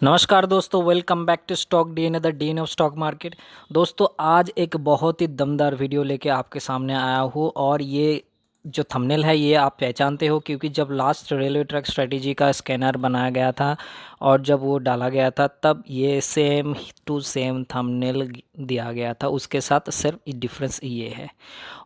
नमस्कार दोस्तों, welcome back to stock DNA the DNA of stock market. दोस्तों, आज एक बहुत ही दमदार वीडियो लेके आपके सामने आया हूँ और ये जो थंबनेल है ये आप पहचानते हो, क्योंकि जब लास्ट रेलवे ट्रैक स्ट्रेटेजी का स्कैनर बनाया गया था और जब वो डाला गया था तब ये सेम टू सेम थंबनेल दिया गया था। उसके साथ सिर्फ डिफरेंस ये है,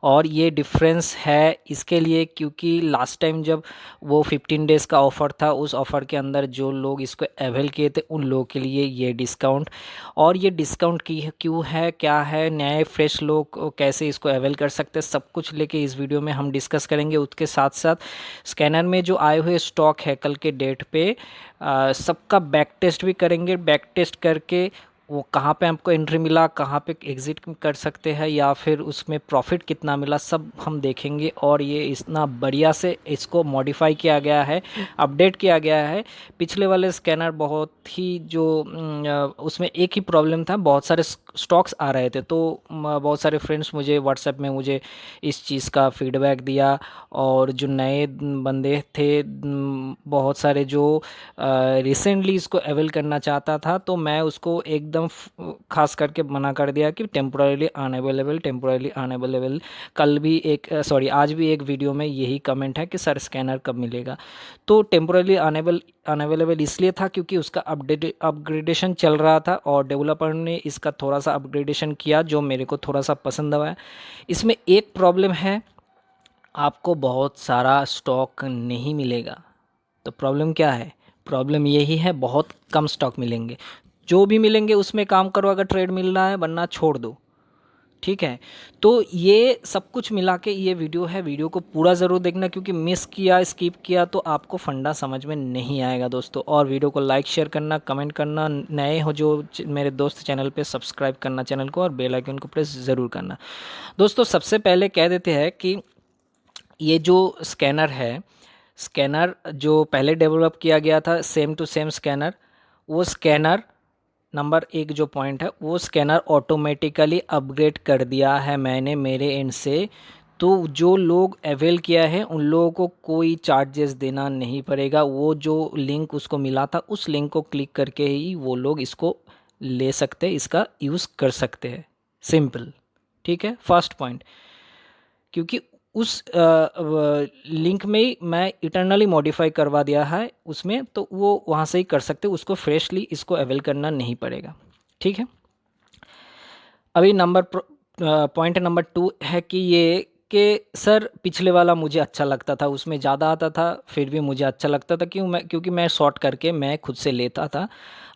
और ये डिफरेंस है इसके लिए क्योंकि लास्ट टाइम जब वो 15 डेज़ का ऑफ़र था, उस ऑफ़र के अंदर जो लोग इसको अवेल किए थे उन लोगों के लिए ये डिस्काउंट। और ये डिस्काउंट की क्यों है, क्या है, नए फ्रेश लोग कैसे इसको अवेल कर सकते हैं, सब कुछ लेके इस वीडियो में हम डिस्कस करेंगे। उसके साथ साथ स्कैनर में जो आए हुए स्टॉक है कल के डेट पे सबका बैक टेस्ट भी करेंगे। बैक टेस्ट करके वो कहाँ पे हमको एंट्री मिला, कहाँ पे एग्ज़िट कर सकते हैं, या फिर उसमें प्रॉफिट कितना मिला, सब हम देखेंगे। और ये इतना बढ़िया से इसको मॉडिफाई किया गया है, अपडेट किया गया है। पिछले वाले स्कैनर बहुत ही जो उसमें एक ही प्रॉब्लम था, बहुत सारे स्टॉक्स आ रहे थे, तो बहुत सारे फ्रेंड्स मुझे व्हाट्सएप में मुझे इस चीज़ का फीडबैक दिया। और जो नए बंदे थे, बहुत सारे जो रिसेंटली इसको अवेल करना चाहता था, तो मैं उसको एकदम खास करके मना कर दिया कि टेम्पोररीली अनअवेलेबल, टेम्पोररीली अनअवेलेबल। कल भी एक सॉरी आज भी एक वीडियो में यही कमेंट है कि सर स्कैनर कब मिलेगा। तो टेम्पोररीली अनअवेलेबल इसलिए था क्योंकि उसका अपग्रेडेशन चल रहा था और डेवलपर ने इसका थोड़ा सा अपग्रेडेशन किया जो मेरे को थोड़ा सा पसंद आया। इसमें एक प्रॉब्लम है, आपको बहुत सारा स्टॉक नहीं मिलेगा। तो प्रॉब्लम क्या है? प्रॉब्लम यही है, बहुत कम स्टॉक मिलेंगे। जो भी मिलेंगे उसमें काम करो अगर ट्रेड मिल रहा है, वरना छोड़ दो। ठीक है, तो ये सब कुछ मिला के ये वीडियो है। वीडियो को पूरा ज़रूर देखना, क्योंकि मिस किया, स्किप किया तो आपको फंडा समझ में नहीं आएगा दोस्तों। और वीडियो को लाइक शेयर करना, कमेंट करना, नए हो जो मेरे दोस्त चैनल पे सब्सक्राइब करना चैनल को, और बेल आइकन को प्रेस ज़रूर करना। दोस्तों, सबसे पहले कह देते हैं कि ये जो स्कैनर है, स्कैनर जो पहले डेवलप किया गया था सेम टू सेम स्कैनर, वो स्कैनर नंबर एक जो पॉइंट है, वो स्कैनर ऑटोमेटिकली अपग्रेड कर दिया है मैंने मेरे एंड से। तो जो लोग अवेल किया है उन लोगों को कोई चार्जेस देना नहीं पड़ेगा। वो जो लिंक उसको मिला था उस लिंक को क्लिक करके ही वो लोग इसको ले सकते हैं, इसका यूज़ कर सकते हैं। सिंपल। ठीक है, फर्स्ट पॉइंट। क्योंकि उस लिंक में ही मैं इटरनली मॉडिफाई करवा दिया है उसमें, तो वो वहाँ से ही कर सकते, उसको फ्रेशली इसको अवेल करना नहीं पड़ेगा। ठीक है, अभी पॉइंट नंबर टू है कि ये कि सर पिछले वाला मुझे अच्छा लगता था, उसमें ज़्यादा आता था, फिर भी मुझे अच्छा लगता था, क्योंकि मैं शॉर्ट करके मैं खुद से लेता था।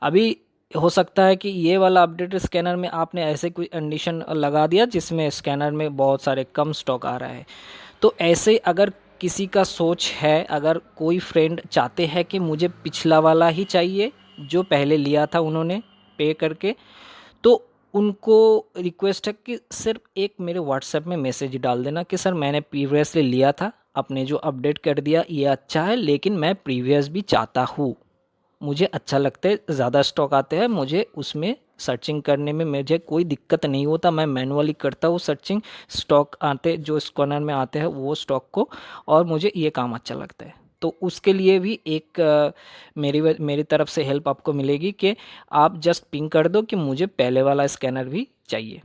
अभी हो सकता है कि ये वाला अपडेटेड स्कैनर में आपने ऐसे कोई कंडीशन लगा दिया जिसमें स्कैनर में बहुत सारे कम स्टॉक आ रहा है। तो ऐसे अगर किसी का सोच है, अगर कोई फ्रेंड चाहते हैं कि मुझे पिछला वाला ही चाहिए जो पहले लिया था उन्होंने पे करके, तो उनको रिक्वेस्ट है कि सिर्फ एक मेरे व्हाट्सएप में मैसेज डाल देना कि सर मैंने प्रीवियसली लिया था, आपने जो अपडेट कर दिया ये अच्छा है, लेकिन मैं प्रीवियस भी चाहता हूँ। मुझे अच्छा लगता है, ज़्यादा स्टॉक आते हैं, मुझे उसमें सर्चिंग करने में मुझे कोई दिक्कत नहीं होता, मैं मैनुअली करता हूँ सर्चिंग स्टॉक आते जो स्कैनर में आते हैं वो स्टॉक को, और मुझे ये काम अच्छा लगता है। तो उसके लिए भी एक मेरी तरफ से हेल्प आपको मिलेगी कि आप जस्ट पिंग कर दो कि मुझे पहले वाला स्कैनर भी चाहिए।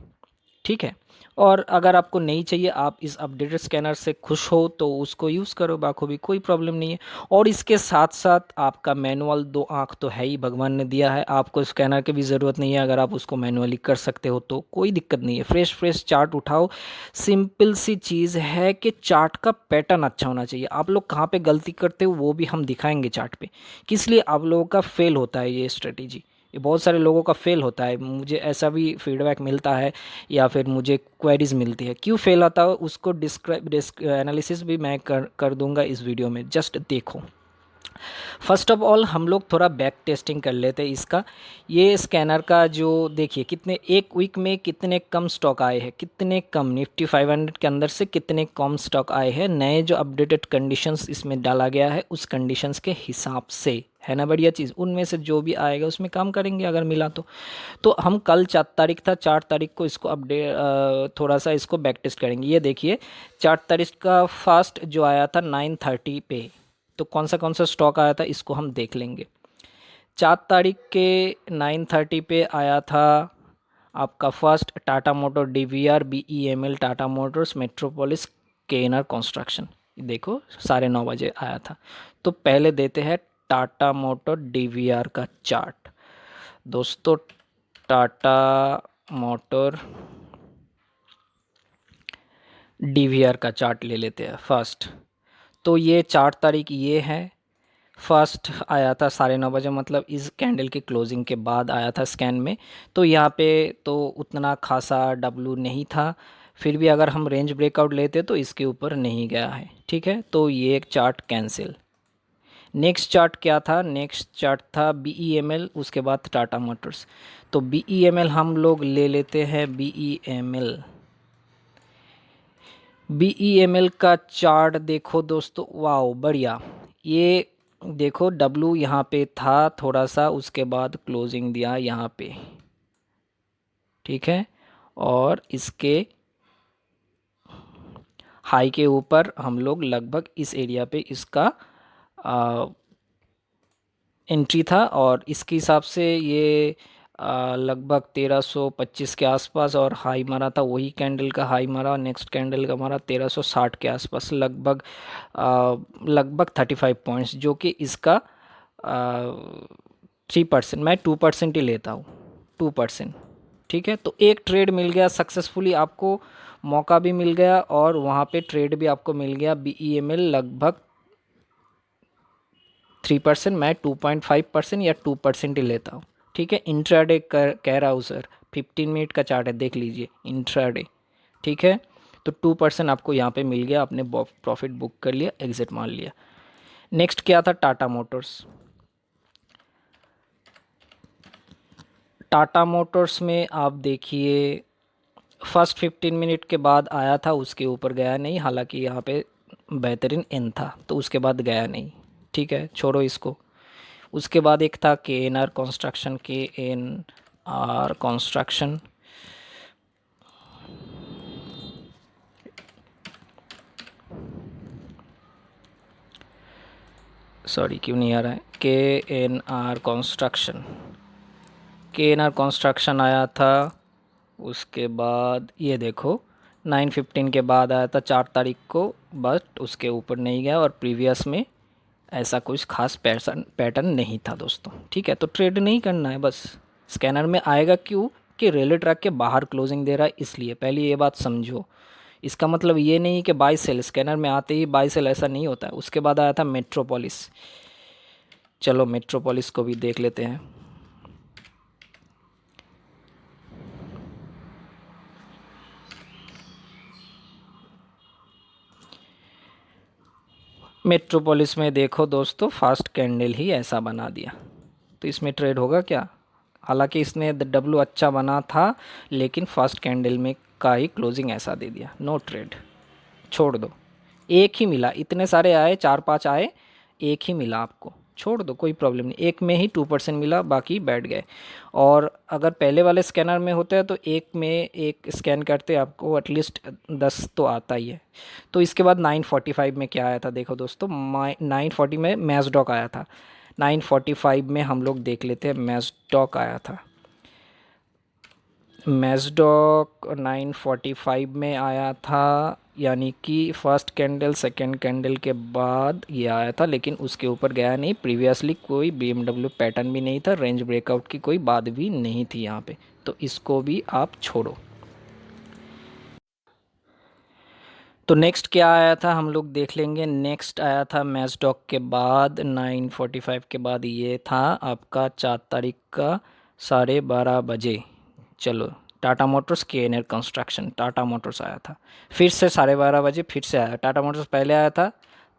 ठीक है, और अगर आपको नहीं चाहिए, आप इस अपडेटेड स्कैनर से खुश हो तो उसको यूज़ करो, बाखूबी, कोई प्रॉब्लम नहीं है। और इसके साथ साथ आपका मैनुअल दो आँख तो है ही, भगवान ने दिया है, आपको स्कैनर की भी ज़रूरत नहीं है। अगर आप उसको मैनुअली कर सकते हो तो कोई दिक्कत नहीं है। फ्रेश फ्रेश चार्ट उठाओ। सिंपल सी चीज़ है कि चार्ट का पैटर्न अच्छा होना चाहिए। आप लोग कहाँ पे गलती करते हो वो भी हम दिखाएंगे चार्ट पे, किस लिए आप लोगों का फेल होता है ये स्ट्रेटेजी। ये बहुत सारे लोगों का फेल होता है, मुझे ऐसा भी फीडबैक मिलता है या फिर मुझे क्वेरीज मिलती है क्यों फेल आता है। उसको एनालिसिस भी मैं कर दूंगा इस वीडियो में, जस्ट देखो। फर्स्ट ऑफ ऑल हम लोग थोड़ा बैक टेस्टिंग कर लेते हैं इसका। ये स्कैनर का जो देखिए कितने एक वीक में कितने कम स्टॉक आए हैं, कितने कम निफ्टी 500 के अंदर से कितने कम स्टॉक आए हैं। नए जो अपडेटेड कंडीशंस इसमें डाला गया है उस कंडीशंस के हिसाब से, है ना बढ़िया चीज़। उनमें से जो भी आएगा उसमें काम करेंगे अगर मिला तो हम कल 4 तारीख था, 4 तारीख को इसको अपडेट थोड़ा सा इसको बैक टेस्ट करेंगे। ये देखिए 4 तारीख का फास्ट जो आया था 9:30 पे, तो कौन सा स्टॉक आया था इसको हम देख लेंगे। 4 तारीख के 9:30 पे आया था आपका first Tata motor DVR BEML Tata motors metropolis केनर कंस्ट्रक्शन। देखो 9:30 आया था। तो पहले देते हैं टाटा मोटर DVR का चार्ट। दोस्तों टाटा मोटर DVR का चार्ट ले लेते हैं फर्स्ट। तो ये 4 तारीख ये है, फर्स्ट आया था 9:30 मतलब इस कैंडल के क्लोजिंग के बाद आया था स्कैन में। तो यहाँ पे तो उतना खासा डब्लू नहीं था, फिर भी अगर हम रेंज ब्रेकआउट लेते तो इसके ऊपर नहीं गया है, ठीक है। तो ये एक चार्ट कैंसिल। नेक्स्ट चार्ट क्या था? नेक्स्ट चार्ट था BEML, उसके बाद टाटा मोटर्स। तो BEML हम लोग ले लेते हैं। BEML का चार्ट देखो दोस्तों, वाओ बढ़िया। ये देखो डब्लू यहाँ पे था थोड़ा सा, उसके बाद क्लोजिंग दिया यहाँ पे, ठीक है। और इसके हाई के ऊपर हम लोग लगभग इस एरिया पे इसका एंट्री था, और इसके हिसाब से ये लगभग 1325 के आसपास और हाई मारा था। वही कैंडल का हाई मारा, नेक्स्ट कैंडल का मारा 1360 के आसपास, लगभग 35 पॉइंट्स, जो कि इसका 3%, मैं 2% ही लेता हूँ, 2%, ठीक है। तो एक ट्रेड मिल गया सक्सेसफुली आपको, मौका भी मिल गया और वहाँ पे ट्रेड भी आपको मिल गया। BEML लगभग 3%, मैं 2.5% या 2% ही लेता हूँ, ठीक है। इंट्राडे कह रहा हूँ सर, 15 मिनट का चार्ट है, देख लीजिए इंट्राडे, ठीक है। तो 2% आपको यहाँ पे मिल गया, आपने प्रॉफिट बुक कर लिया, एग्जिट मान लिया। नेक्स्ट क्या था? टाटा मोटर्स। टाटा मोटर्स में आप देखिए फर्स्ट 15 मिनट के बाद आया था, उसके ऊपर गया नहीं, हालांकि यहाँ पे बेहतरीन एन था, तो उसके बाद गया नहीं, ठीक है, छोड़ो इसको। उसके बाद एक था KNR construction, KNR construction, sorry क्यों नहीं आ रहा है, KNR कंस्ट्रक्शन आया था। उसके बाद ये देखो 9:15 के बाद आया था 4 तारीख को, बट उसके ऊपर नहीं गया, और प्रीवियस में ऐसा कुछ खास पैटर्न नहीं था दोस्तों, ठीक है। तो ट्रेड नहीं करना है बस। स्कैनर में आएगा क्यों? कि रेलवे ट्रैक के बाहर क्लोजिंग दे रहा है, इसलिए पहले ये बात समझो। इसका मतलब ये नहीं कि बाय सेल, स्कैनर में आते ही बाय सेल, ऐसा नहीं होता है। उसके बाद आया था मेट्रोपोलिस। चलो मेट्रोपोलिस को भी देख लेते हैं। मेट्रोपोलिस में देखो दोस्तों, फास्ट कैंडल ही ऐसा बना दिया, तो इसमें ट्रेड होगा क्या? हालांकि इसने डब्लू अच्छा बना था, लेकिन फर्स्ट कैंडल में का ही क्लोजिंग ऐसा दे दिया, नो ट्रेड, छोड़ दो। एक ही मिला, इतने सारे आए, 4-5 आए, एक ही मिला आपको, छोड़ दो, कोई प्रॉब्लम नहीं। एक में ही 2% मिला, बाकी बैठ गए। और अगर पहले वाले स्कैनर में होता है तो एक में एक स्कैन करते आपको एटलीस्ट 10 तो आता ही है। तो इसके बाद 9:45 में क्या आया था देखो दोस्तों, 9:40 में मैजडॉक आया था। 9:45 में हम लोग देख लेते हैं, मैजडॉक आया था। मैजडॉक 9:45 में आया था, यानी कि फर्स्ट कैंडल सेकंड कैंडल के बाद ये आया था, लेकिन उसके ऊपर गया नहीं। प्रीवियसली कोई BMW पैटर्न भी नहीं था, रेंज ब्रेकआउट की कोई बात भी नहीं थी यहाँ पे, तो इसको भी आप छोड़ो। तो नेक्स्ट क्या आया था हम लोग देख लेंगे। नेक्स्ट आया था मैजडॉक के बाद 9:45 के बाद, ये था आपका 4 तारीख का 12:30 बजे। चलो Tata Motors KNR construction, Tata Motors आया था फिर से 12:30 बजे, फिर से आया। टाटा मोटर्स पहले आया था,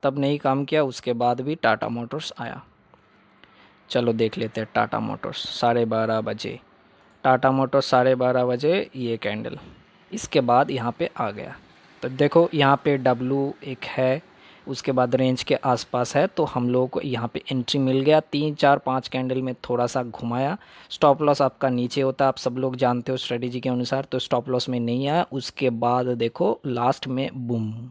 तब नहीं काम किया, उसके बाद भी टाटा मोटर्स आया। चलो देख लेते हैं टाटा मोटर्स 12:30 बजे। टाटा मोटर्स 12:30 बजे ये कैंडल, इसके बाद यहाँ पे आ गया। तो देखो यहाँ पे डब्लू एक है, उसके बाद रेंज के आसपास है, तो हम लोग को यहाँ पे एंट्री मिल गया। 3 4 5 कैंडल में थोड़ा सा घुमाया। स्टॉप लॉस आपका नीचे होता है, आप सब लोग जानते हो स्ट्रेटेजी के अनुसार, तो स्टॉप लॉस में नहीं आया। उसके बाद देखो लास्ट में बूम,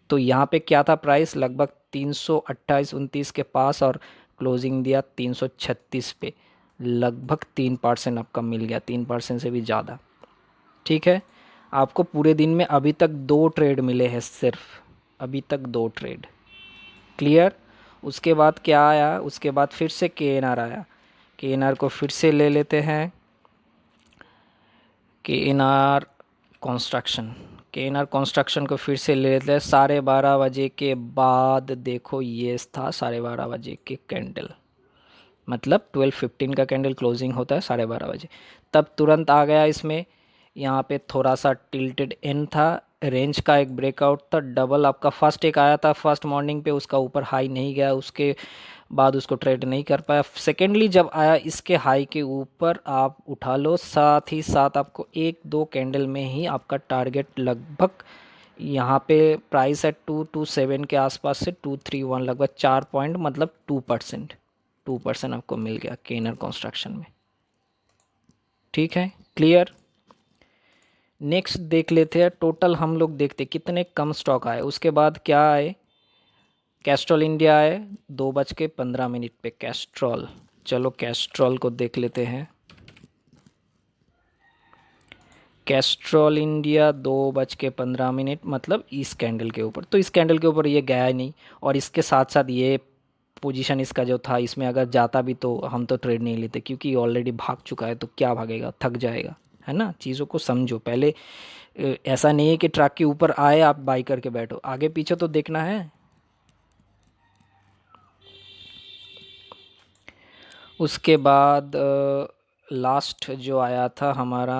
तो यहाँ पे क्या था प्राइस, लगभग 328-29 के पास, और क्लोजिंग दिया 336 पे, लगभग 3% आपका मिल गया, 3% से भी ज़्यादा। ठीक है, आपको पूरे दिन में अभी तक 2 ट्रेड मिले हैं सिर्फ, अभी तक 2 ट्रेड। क्लियर। उसके बाद क्या आया, उसके बाद फिर से के एन आर आया। के एन आर को फिर से ले लेते हैं, के एन आर कंस्ट्रक्शन, के एन आर कंस्ट्रक्शन को फिर से ले लेते हैं। 12:30 बजे के बाद देखो ये था 12:30 बजे के कैंडल, मतलब 12:15 का कैंडल क्लोजिंग होता है 12:30 बजे, तब तुरंत आ गया इसमें। यहाँ पे थोड़ा सा टिल्टेड एन था, रेंज का एक ब्रेकआउट था, डबल आपका फर्स्ट एक आया था फर्स्ट मॉर्निंग पे, उसका ऊपर हाई नहीं गया, उसके बाद उसको ट्रेड नहीं कर पाया। सेकेंडली जब आया इसके हाई के ऊपर आप उठा लो, साथ ही साथ आपको 1-2 कैंडल में ही आपका टारगेट लगभग यहाँ पे प्राइस है 227 के आसपास से 231, लगभग 4 पॉइंट, मतलब 2% आपको मिल गया केनर कंस्ट्रक्शन में। ठीक है, क्लियर। नेक्स्ट देख लेते हैं, टोटल हम लोग देखते कितने कम स्टॉक आए। उसके बाद क्या आए, कैस्ट्रॉल इंडिया आए 2:15 पे कैस्ट्रॉल। चलो कैस्ट्रॉल को देख लेते हैं। कैस्ट्रॉल इंडिया 2:15, मतलब इस कैंडल के ऊपर, तो इस कैंडल के ऊपर ये गया ही नहीं, और इसके साथ साथ ये पोजीशन इसका जो था, इसमें अगर जाता भी तो हम तो ट्रेड नहीं लेते, क्योंकि ऑलरेडी भाग चुका है, तो क्या भागेगा, थक जाएगा, है ना। चीज़ों को समझो पहले। ऐसा नहीं है कि ट्रक के ऊपर आए आप बाई करके बैठो, आगे पीछे तो देखना है। उसके बाद लास्ट जो आया था हमारा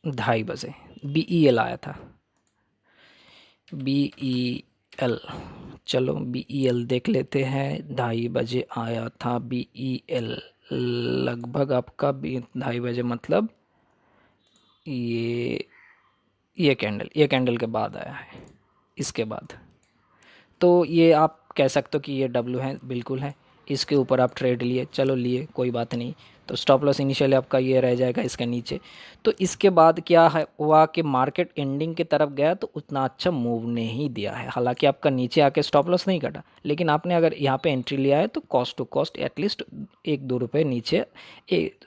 2:30 बजे, BEL आया था, BEL। चलो BEL देख लेते हैं, 2:30 बजे आया था BEL, लगभग आपका 2:30 बजे, मतलब ये कैंडल के बाद आया है, इसके बाद। तो ये आप कह सकते हो कि ये डब्लू है, बिल्कुल है। इसके ऊपर आप ट्रेड लिए, चलो लिए, कोई बात नहीं। तो स्टॉप लॉस इनिशियली आपका ये रह जाएगा इसके नीचे। तो इसके बाद क्या है हुआ कि मार्केट एंडिंग की तरफ गया, तो उतना अच्छा मूव नहीं दिया है। हालांकि आपका नीचे आके स्टॉप लॉस नहीं कटा, लेकिन आपने अगर यहाँ पे एंट्री लिया है तो कॉस्ट टू कॉस्ट एटलीस्ट 1-2 रुपये नीचे,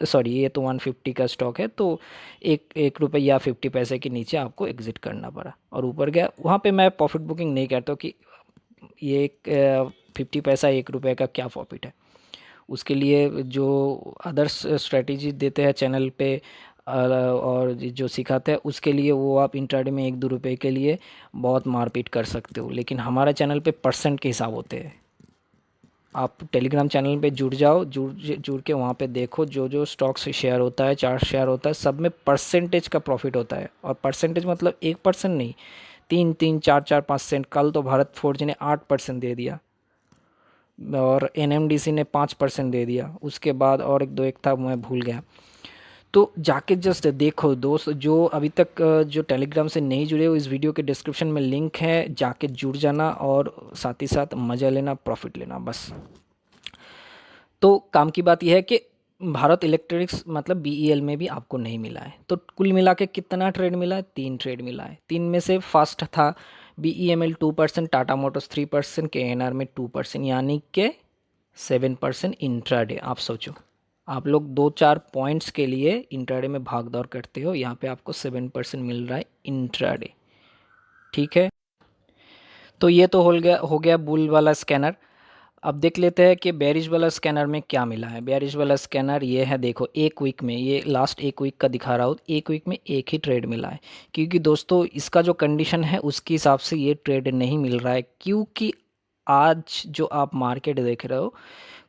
सॉरी ये तो 150 का स्टॉक है, तो 1 रुपया 50 पैसे के नीचे आपको एग्जिट करना पड़ा, और ऊपर गया। वहाँ पे मैं प्रॉफिट बुकिंग नहीं करता कि ये 50 पैसा 1 रुपये का क्या प्रॉफिट है। उसके लिए जो अदर्स स्ट्रेटजी देते हैं चैनल पे और जो सिखाते हैं, उसके लिए वो आप इंट्राडे में 1-2 रुपये के लिए बहुत मारपीट कर सकते हो, लेकिन हमारा चैनल पे परसेंट के हिसाब होते हैं। आप टेलीग्राम चैनल पे जुड़ जाओ, जुड़ के वहाँ पे देखो, जो जो स्टॉक्स शेयर होता है, चार्ट शेयर होता है, सब में परसेंटेज का प्रॉफिट होता है। और परसेंटेज मतलब 1% नहीं, 3-3, 4-4, 5 सेंट। कल तो भारत फोर्ज ने 8% दे दिया, और NMDC ने 5% दे दिया। उसके बाद और एक था, मैं भूल गया। तो जाके जस्ट देखो दोस्त, जो अभी तक जो टेलीग्राम से नहीं जुड़े हो, इस वीडियो के डिस्क्रिप्शन में लिंक है, जाके जुड़ जाना, और साथ ही साथ मज़ा लेना, प्रॉफिट लेना, बस। तो काम की बात यह है कि भारत इलेक्ट्रॉनिक्स मतलब BEL में भी आपको नहीं मिला है। तो कुल मिला के कितना ट्रेड मिला है, 3 ट्रेड मिला है। 3 में से फर्स्ट था BEML 2%, टाटा मोटर्स 3%, KNR में 2%, यानी कि 7% इंट्राडे। आप सोचो, आप लोग 2-4 पॉइंट्स के लिए इंट्राडे में भाग दौड़ करते हो, यहाँ पे आपको 7% मिल रहा है इंट्राडे। ठीक है, तो ये तो हो गया बुल वाला स्कैनर। अब देख लेते हैं कि बेरिश वाला स्कैनर में क्या मिला है। बेरिश वाला स्कैनर ये है, देखो एक वीक में, ये लास्ट एक वीक का दिखा रहा हूँ, एक वीक में एक ही ट्रेड मिला है। क्योंकि दोस्तों इसका जो कंडीशन है उसके हिसाब से ये ट्रेड नहीं मिल रहा है, क्योंकि आज जो आप मार्केट देख रहे हो,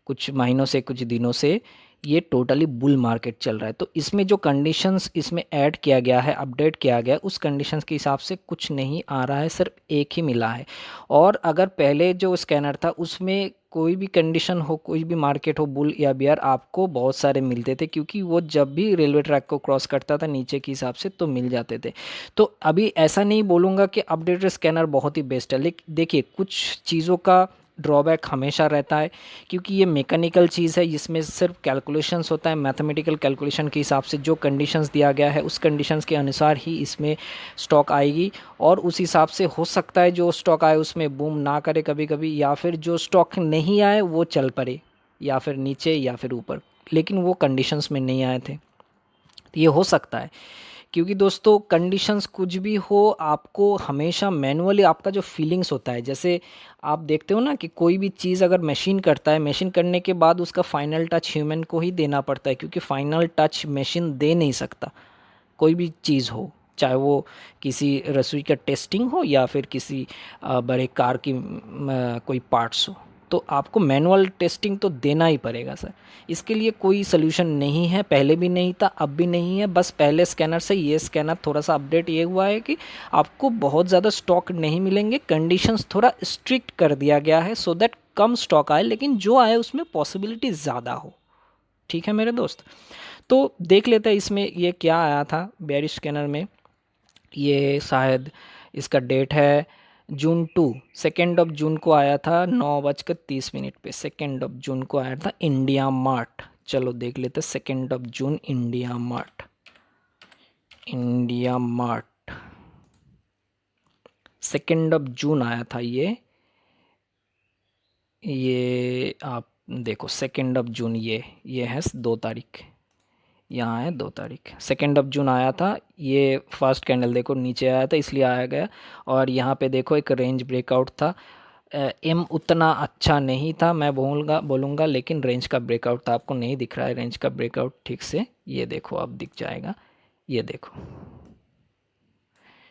कुछ महीनों से, कुछ दिनों से, ये टोटली बुल मार्केट चल रहा है। तो इसमें जो कंडीशंस इसमें ऐड किया गया है, अपडेट किया गया है, उस कंडीशंस के हिसाब से कुछ नहीं आ रहा है, सिर्फ एक ही मिला है। और अगर पहले जो स्कैनर था उसमें कोई भी कंडीशन हो, कोई भी मार्केट हो, बुल या बियर, आपको बहुत सारे मिलते थे, क्योंकि वो जब भी रेलवे ट्रैक को क्रॉस करता था नीचे के हिसाब से, तो मिल जाते थे। तो अभी ऐसा नहीं बोलूँगा कि अपडेटेड स्कैनर बहुत ही बेस्ट है, लेकिन देखिए कुछ चीज़ों का ड्रॉबैक हमेशा रहता है, क्योंकि ये मैकेनिकल चीज़ है, इसमें सिर्फ कैलकुलेशंस होता है, मैथमेटिकल कैलकुलेशन के हिसाब से जो कंडीशंस दिया गया है उस कंडीशंस के अनुसार ही इसमें स्टॉक आएगी। और उस हिसाब से हो सकता है जो स्टॉक आए उसमें बूम ना करे कभी कभी, या फिर जो स्टॉक नहीं आए वो चल पड़े, या फिर नीचे या फिर ऊपर, लेकिन वो कंडीशंस में नहीं आए थे। तो ये हो सकता है, क्योंकि दोस्तों कंडीशंस कुछ भी हो, आपको हमेशा मैनुअली आपका जो फीलिंग्स होता है, जैसे आप देखते हो ना कि कोई भी चीज़ अगर मशीन करता है, मशीन करने के बाद उसका फाइनल टच ह्यूमन को ही देना पड़ता है, क्योंकि फाइनल टच मशीन दे नहीं सकता। कोई भी चीज़ हो, चाहे वो किसी रसोई का टेस्टिंग हो या फिर किसी बड़े कार की कोई पार्ट्स हो, तो आपको मैनुअल टेस्टिंग तो देना ही पड़ेगा सर। इसके लिए कोई सलूशन नहीं है, पहले भी नहीं था, अब भी नहीं है। बस पहले स्कैनर से ये स्कैनर थोड़ा सा अपडेट ये हुआ है कि आपको बहुत ज़्यादा स्टॉक नहीं मिलेंगे, कंडीशंस थोड़ा स्ट्रिक्ट कर दिया गया है सो दैट कम स्टॉक आए, लेकिन जो आए उसमें पॉसिबिलिटी ज़्यादा हो। ठीक है मेरे दोस्त, तो देख लेते हैं इसमें ये क्या आया था बेयरिश स्कैनर में। ये शायद इसका डेट है जून 2, 2 जून को आया था 9:30 पे। 2 जून को आया था इंडिया मार्ट। चलो देख लेते, 2 जून इंडिया मार्ट, इंडिया मार्ट 2 जून आया था ये आप देखो 2 जून, ये है 2 तारीख, यहाँ है 2 तारीख। 2 जून आया था ये। फर्स्ट कैंडल देखो नीचे आया था इसलिए आया गया। और यहाँ पे देखो एक रेंज ब्रेकआउट था। एम उतना अच्छा नहीं था मैं बोलूँगा, लेकिन रेंज का ब्रेकआउट था। आपको नहीं दिख रहा है रेंज का ब्रेकआउट ठीक से, ये देखो अब दिख जाएगा। ये देखो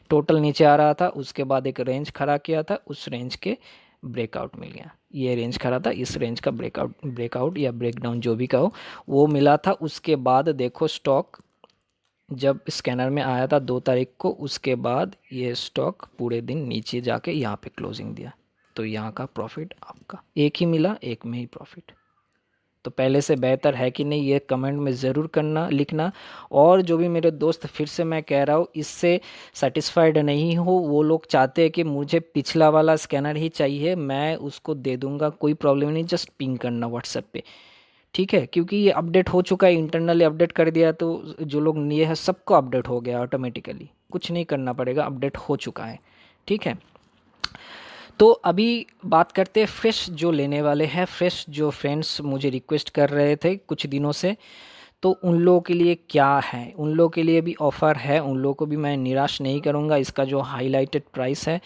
टोटल नीचे आ रहा था, उसके बाद एक रेंज खड़ा किया था, उस रेंज के ब्रेकआउट मिल गया। ये रेंज खड़ा था, इस रेंज का ब्रेकआउट या ब्रेकडाउन जो भी कहो वो मिला था। उसके बाद देखो स्टॉक जब स्कैनर में आया था 2 तारीख को, उसके बाद ये स्टॉक पूरे दिन नीचे जाके यहाँ पे क्लोजिंग दिया। तो यहाँ का प्रॉफिट आपका एक ही मिला, एक में ही प्रॉफिट। तो पहले से बेहतर है कि नहीं, ये कमेंट में ज़रूर करना लिखना। और जो भी मेरे दोस्त, फिर से मैं कह रहा हूँ, इससे सेटिस्फाइड नहीं हो, वो लोग चाहते हैं कि मुझे पिछला वाला स्कैनर ही चाहिए, मैं उसको दे दूँगा, कोई प्रॉब्लम नहीं, जस्ट पिंग करना व्हाट्सएप पे। ठीक है, क्योंकि ये अपडेट हो चुका है, इंटरनली अपडेट कर दिया, तो जो लोग ये है सबको अपडेट हो गया ऑटोमेटिकली, कुछ नहीं करना पड़ेगा, अपडेट हो चुका है। ठीक है, तो अभी बात करते हैं फ्रेश जो लेने वाले हैं, फ्रेश जो फ्रेंड्स मुझे रिक्वेस्ट कर रहे थे कुछ दिनों से, तो उन लोगों के लिए क्या है, उन लोगों के लिए भी ऑफ़र है, उन लोगों को भी मैं निराश नहीं करूंगा। इसका जो हाईलाइटेड प्राइस है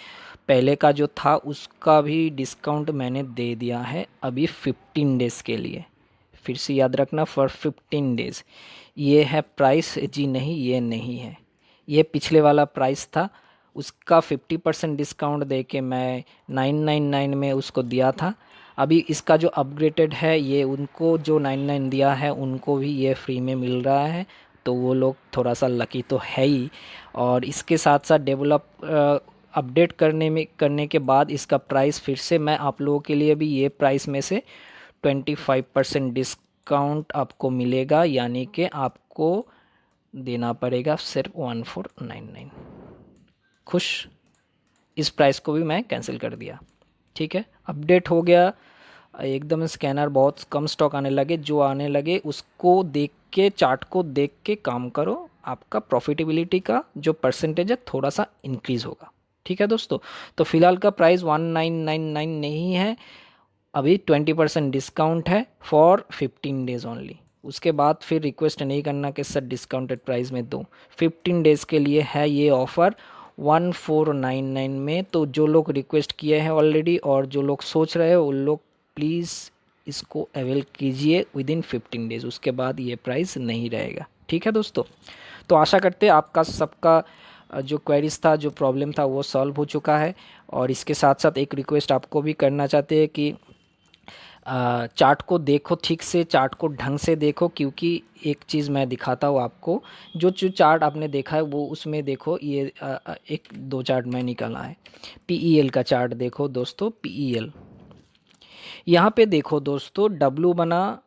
पहले का जो था उसका भी डिस्काउंट मैंने दे दिया है अभी 15 डेज़ के लिए। फिर से याद रखना, फॉर 15 डेज़ ये है प्राइस जी, नहीं ये नहीं है, ये पिछले वाला प्राइस था, उसका 50% डिस्काउंट दे के मैं 999 में उसको दिया था। अभी इसका जो अपग्रेडेड है ये उनको जो 99 दिया है उनको भी ये फ्री में मिल रहा है, तो वो लोग थोड़ा सा लकी तो है ही। और इसके साथ साथ अपडेट करने के बाद इसका प्राइस फिर से मैं आप लोगों के लिए भी ये प्राइस में से 25% डिस्काउंट आपको मिलेगा, यानी कि आपको देना पड़ेगा सिर्फ 1499। खुश, इस प्राइस को भी मैं कैंसिल कर दिया। ठीक है, अपडेट हो गया एकदम, स्कैनर बहुत कम स्टॉक आने लगे, जो आने लगे उसको देख के, चार्ट को देख के काम करो, आपका प्रॉफिटेबिलिटी का जो परसेंटेज है थोड़ा सा इंक्रीज़ होगा। ठीक है दोस्तों, तो फिलहाल का प्राइस 1999 नहीं है, अभी 20% डिस्काउंट है फॉर 15 डेज़ ओनली। उसके बाद फिर रिक्वेस्ट नहीं करना कि सर डिस्काउंटेड प्राइस में दो, 15 डेज़ के लिए है ये ऑफ़र 1499 में। तो जो लोग रिक्वेस्ट किए हैं ऑलरेडी और जो लोग सोच रहे हो उन लोग प्लीज़ इसको अवेल कीजिए विद इन 15 डेज़, उसके बाद ये प्राइस नहीं रहेगा। ठीक है दोस्तों, तो आशा करते हैं आपका सबका जो क्वेरीज था, जो प्रॉब्लम था वो सॉल्व हो चुका है। और इसके साथ साथ एक रिक्वेस्ट आपको भी करना चाहते हैं कि चार्ट को देखो ठीक से, चार्ट को ढंग से देखो, क्योंकि एक चीज़ मैं दिखाता हूँ आपको, जो जो चार्ट आपने देखा है वो उसमें देखो, ये एक दो चार्ट मैं निकाला है। पीईएल का चार्ट देखो दोस्तों, पीईएल यहाँ पे देखो दोस्तों, डब्लू बना,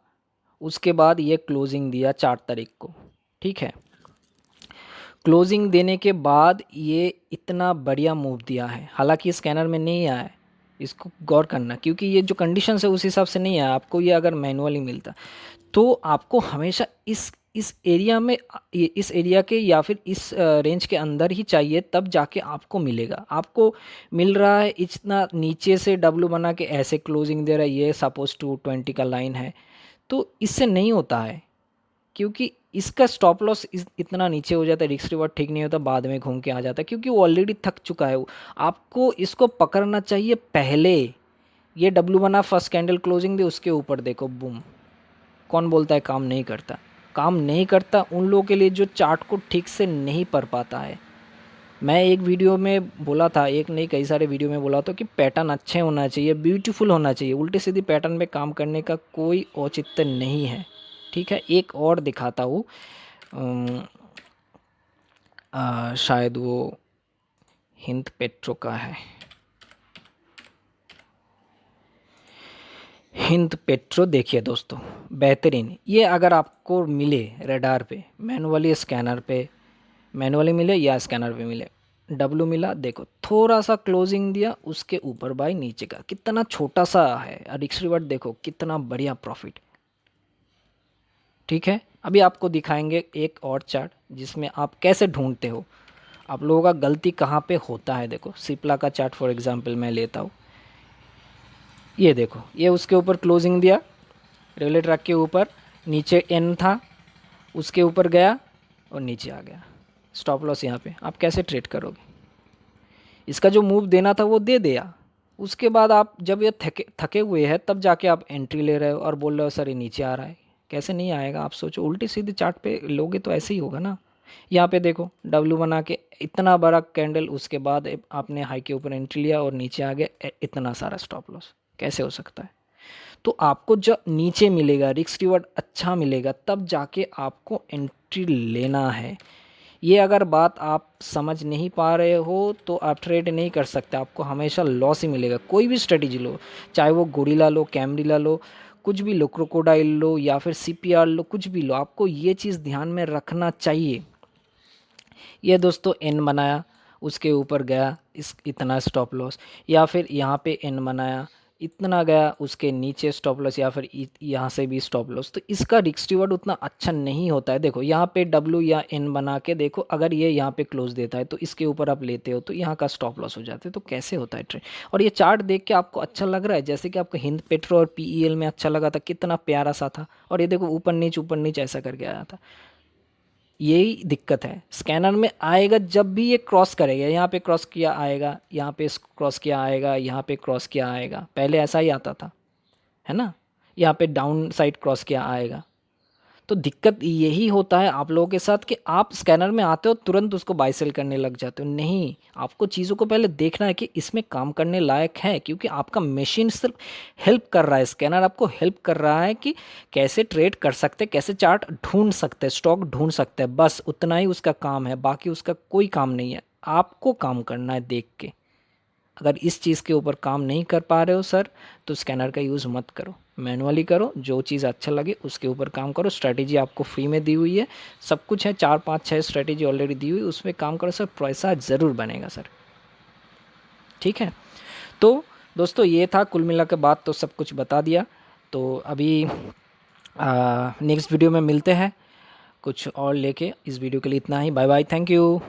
उसके बाद ये क्लोजिंग दिया 4 तारीख को। ठीक है, क्लोजिंग देने के बाद ये इतना बढ़िया मूव दिया है, हालांकि स्कैनर में नहीं आया है, इसको गौर करना, क्योंकि ये जो कंडीशन है उस हिसाब से नहीं है। आपको ये अगर मैनुअली मिलता तो आपको हमेशा इस एरिया में, इस एरिया के या फिर इस रेंज के अंदर ही चाहिए, तब जाके आपको मिलेगा। आपको मिल रहा है इतना नीचे से डब्लू बना के ऐसे क्लोजिंग दे रहा है, ये सपोज 220 का लाइन है, तो इससे नहीं होता है, क्योंकि इसका स्टॉप लॉस इतना नीचे हो जाता है, रिस्क रिवॉर्ड ठीक नहीं होता, बाद में घूम के आ जाता है, क्योंकि वो ऑलरेडी थक चुका है। वो आपको इसको पकड़ना चाहिए पहले। ये डब्लू बना, फर्स्ट कैंडल क्लोजिंग दे, उसके ऊपर देखो बूम। कौन बोलता है काम नहीं करता? काम नहीं करता उन लोगों के लिए जो चार्ट को ठीक से नहीं पढ़ पाता है। मैं एक वीडियो में बोला था, एक नहीं कई सारे वीडियो में बोला था कि पैटर्न अच्छे होना चाहिए, ब्यूटीफुल होना चाहिए, उल्टी सीधी पैटर्न पे काम करने का कोई औचित्य नहीं है। ठीक है, एक और दिखाता हूँ। शायद वो हिंद पेट्रो का है, हिंद पेट्रो। देखिए दोस्तों, बेहतरीन। ये अगर आपको मिले रडार पे, मैनुअली स्कैनर पे, मैनुअली मिले या स्कैनर पे मिले, डब्लू मिला, देखो थोड़ा सा क्लोजिंग दिया, उसके ऊपर बाय नीचे का कितना छोटा सा है, और रिस्क रिवॉर्ड देखो कितना बढ़िया प्रॉफिट। ठीक है, अभी आपको दिखाएंगे एक और चार्ट जिसमें आप कैसे ढूंढते हो, आप लोगों का गलती कहाँ पे होता है। देखो सिप्ला का चार्ट फॉर एग्जांपल मैं लेता हूँ। ये देखो, ये उसके ऊपर क्लोजिंग दिया, रेगुलेटर रख के ऊपर, नीचे एन था, उसके ऊपर गया और नीचे आ गया, स्टॉप लॉस यहाँ पे। आप कैसे ट्रेड करोगे? इसका जो मूव देना था वो दे दिया, उसके बाद आप जब ये थके थके हुए हैं तब जाके आप एंट्री ले रहे हो और बोल रहे हो सर ये नीचे आ रहा है। कैसे नहीं आएगा? आप सोचो, उल्टी सीधी चार्ट पे लोगे तो ऐसे ही होगा ना। यहाँ पे देखो डब्लू बना के इतना बड़ा कैंडल, उसके बाद आपने हाई के ऊपर एंट्री लिया और नीचे आ गया, इतना सारा स्टॉप लॉस कैसे हो सकता है? तो आपको जब नीचे मिलेगा, रिस्क रिवॉर्ड अच्छा मिलेगा, तब जाके आपको एंट्री लेना है। ये अगर बात आप समझ नहीं पा रहे हो तो आप ट्रेड नहीं कर सकते, आपको हमेशा लॉस ही मिलेगा। कोई भी स्ट्रेटेजी लो, चाहे वो गोरिल्ला लो, कैमरिला लो, कुछ भी लो, क्रोकोडाइल लो या फिर सीपीआर लो, कुछ भी लो, आपको ये चीज़ ध्यान में रखना चाहिए। ये दोस्तों एन बनाया, उसके ऊपर गया इस इतना स्टॉप लॉस, या फिर यहाँ पे एन बनाया, इतना गया, उसके नीचे स्टॉप लॉस, या फिर यहाँ से भी स्टॉप लॉस। तो इसका रिस्क रिवॉर्ड उतना अच्छा नहीं होता है। देखो यहाँ पे डब्ल्यू या एन बना के देखो, अगर ये यहाँ पे क्लोज देता है तो इसके ऊपर आप लेते हो तो यहाँ का स्टॉप लॉस हो जाते हैं। तो कैसे होता है ट्रेड? और ये चार्ट देख के आपको अच्छा लग रहा है, जैसे कि आपको हिंद पेट्रो और पीईएल में अच्छा लगा था, कितना प्यारा सा था, और ये देखो ऊपर नीच ऐसा करके आया था। यही दिक्कत है, स्कैनर में आएगा जब भी ये क्रॉस करेगा, यहाँ पे क्रॉस किया आएगा, यहाँ पे क्रॉस किया आएगा, यहाँ पे क्रॉस किया आएगा, पहले ऐसा ही आता था, है ना। यहाँ पे डाउन साइड क्रॉस किया आएगा। तो दिक्कत यही होता है आप लोगों के साथ कि आप स्कैनर में आते हो तुरंत उसको बाय सेल करने लग जाते हो। नहीं, आपको चीज़ों को पहले देखना है कि इसमें काम करने लायक है, क्योंकि आपका मशीन सिर्फ हेल्प कर रहा है, स्कैनर आपको हेल्प कर रहा है कि कैसे ट्रेड कर सकते हैं, कैसे चार्ट ढूंढ सकते हैं, स्टॉक ढूंढ सकते हैं, बस उतना ही उसका काम है, बाकी उसका कोई काम नहीं है। आपको काम करना है देख के। अगर इस चीज़ के ऊपर काम नहीं कर पा रहे हो सर, तो स्कैनर का यूज़ मत करो, मैनुअली करो, जो चीज़ अच्छा लगे उसके ऊपर काम करो। स्ट्रैटेजी आपको फ्री में दी हुई है, सब कुछ है, 4 5 6 स्ट्रैटेजी ऑलरेडी दी हुई, उसमें काम करो सर, पैसा ज़रूर बनेगा सर। ठीक है, तो दोस्तों ये था, कुल मिला के बात तो सब कुछ बता दिया। तो अभी नेक्स्ट वीडियो में मिलते हैं कुछ और लेके। इस वीडियो के लिए इतना ही, बाय बाय, थैंक यू।